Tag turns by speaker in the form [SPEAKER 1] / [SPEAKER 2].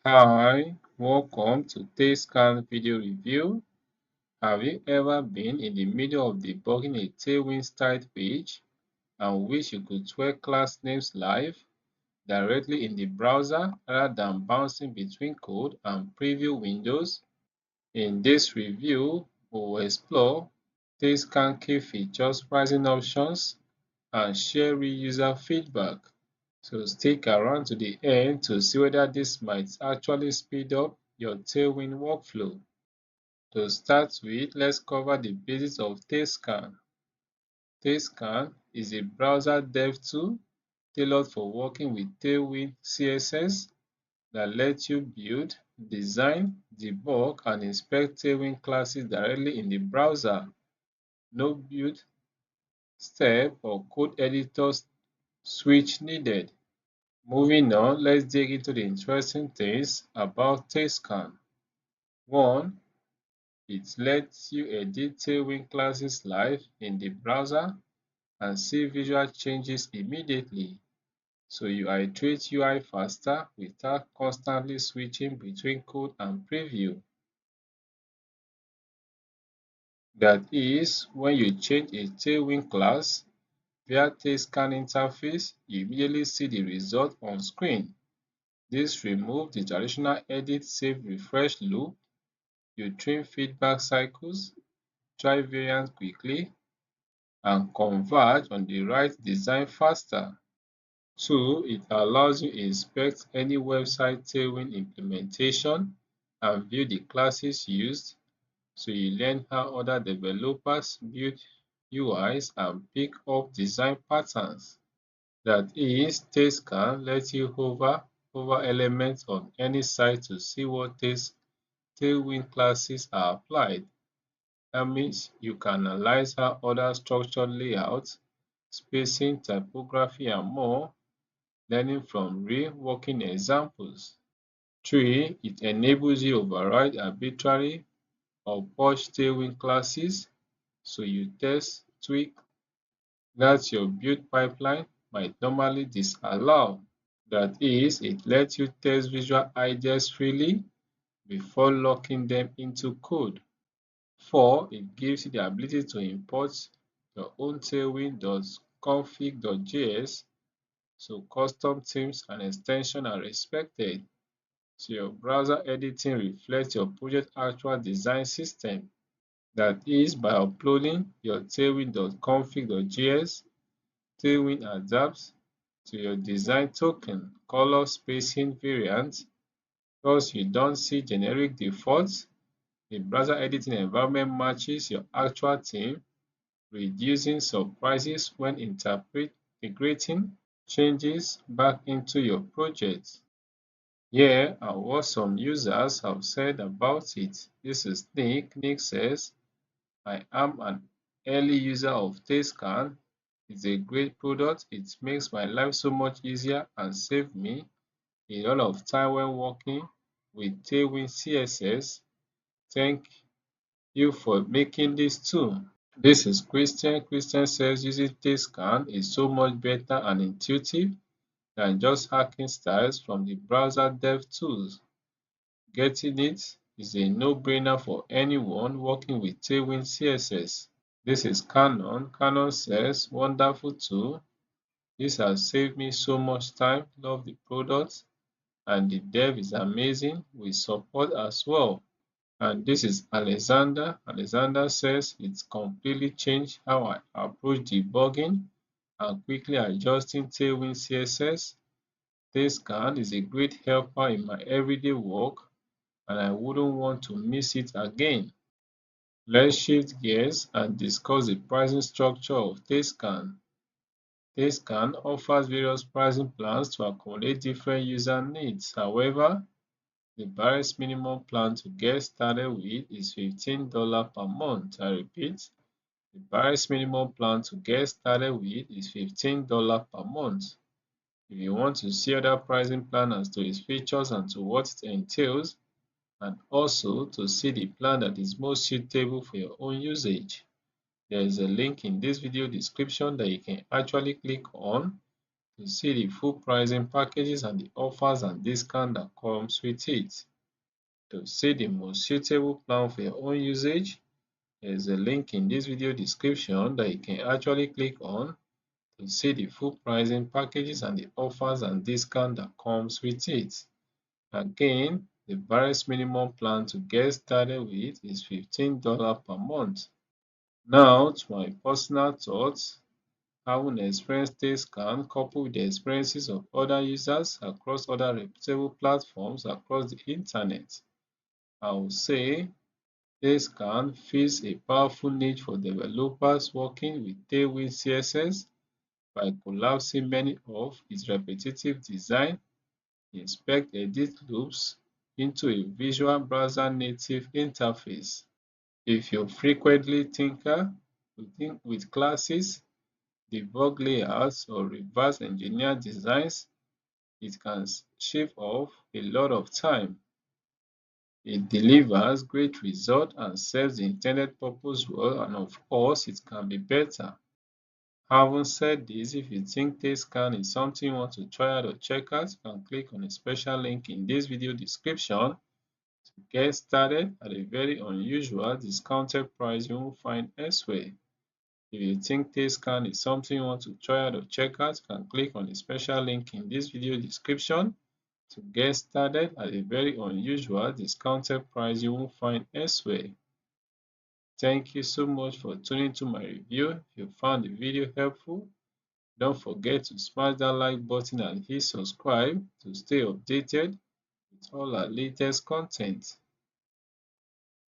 [SPEAKER 1] Hi, welcome to TAILSCAN Video Review. Have you ever been in the middle of debugging a Tailwind styled page and wish you could tweak class names live directly in the browser rather than bouncing between code and preview windows? In this review, we will explore TAILSCAN key features, pricing options, and share real user feedback. So stick around to the end to see whether this might actually speed up your Tailwind workflow. To start with, let's cover the basics of TAILSCAN. TAILSCAN is a browser dev tool tailored for working with Tailwind CSS that lets you build, design, debug, and inspect Tailwind classes directly in the browser. No build step or code editor switch needed. Moving on, let's dig into the interesting things about TAILSCAN. 1. It lets you edit Tailwind classes live in the browser and see visual changes immediately, so you iterate UI faster without constantly switching between code and preview. That is, when you change a Tailwind class via TAILSCAN interface, you immediately see the result on screen. This removes the traditional edit, save, refresh loop. You trim feedback cycles, try variants quickly, and converge on the right design faster. 2. It allows you to inspect any website Tailwind implementation and view the classes used, so you learn how other developers build UIs and pick up design patterns. That is, TAILSCAN lets you hover over elements on any site to see what Tailwind classes are applied. That means you can analyze how other structured layouts, spacing, typography, and more, learning from real working examples. 3. It enables you to override arbitrary or purge Tailwind classes, so you test, tweak that your build pipeline might normally disallow. That is, it lets you test visual ideas freely before locking them into code. 4. It gives you the ability to import your own tailwind.config.js, so custom themes and extensions are respected, so your browser editing reflects your project's actual design system. That is, by uploading your tailwind.config.js, Tailwind adapts to your design token, color, spacing, variant. Thus, you don't see generic defaults. The browser editing environment matches your actual theme, reducing surprises when integrating changes back into your project. Here are what some users have said about it. This is Nick. Nick says, I am an early user of TAILSCAN. It's a great product. It makes my life so much easier and saves me a lot of time when working with Tailwind CSS. Thank you for making this tool. This is Christian. Christian says using TAILSCAN is so much better and intuitive than just hacking styles from the browser dev tools. Getting it is a no-brainer for anyone working with Tailwind CSS. This is Canon. Canon says, wonderful tool. This has saved me so much time. Love the product. And the dev is amazing with support as well. And this is Alexander. Alexander says it's completely changed how I approach debugging and quickly adjusting Tailwind CSS. TAILSCAN is a great helper in my everyday work, and I wouldn't want to miss it again. Let's shift gears and discuss the pricing structure of TAILSCAN. TAILSCAN offers various pricing plans to accommodate different user needs. However, the barest minimum plan to get started with is $15 per month. I repeat, the barest minimum plan to get started with is $15 per month. If you want to see other pricing plans as to its features and to what it entails, and also to see the plan that is most suitable for your own usage, there is a link in this video description that you can actually click on to see the full pricing packages and the offers and discount that comes with it. To see the most suitable plan for your own usage, there is a link in this video description that you can actually click on to see the full pricing packages and the offers and discount that comes with it. Again, the barest minimum plan to get started with is $15 per month. Now to my personal thoughts. Having experienced TAILSCAN coupled with the experiences of other users across other reputable platforms across the internet, I would say TAILSCAN fills a powerful need for developers working with Tailwind CSS by collapsing many of its repetitive design, inspect, edit loops into a visual browser native interface. If you frequently tinker with classes, debug layouts, or reverse engineer designs, it can shave off a lot of time. It delivers great results and serves the intended purpose well, and of course, it can be better. Having said this, if you think TAILSCAN is something you want to try out or check out, you can click on a special link in this video description to get started at a very unusual discounted price you won't find elsewhere. If you think TAILSCAN is something you want to try out or check out, you can click on the special link in this video description to get started at a very unusual discounted price you won't find elsewhere. Thank you so much for tuning to my review. If you found the video helpful, don't forget to smash that like button and hit subscribe to stay updated with all our latest content.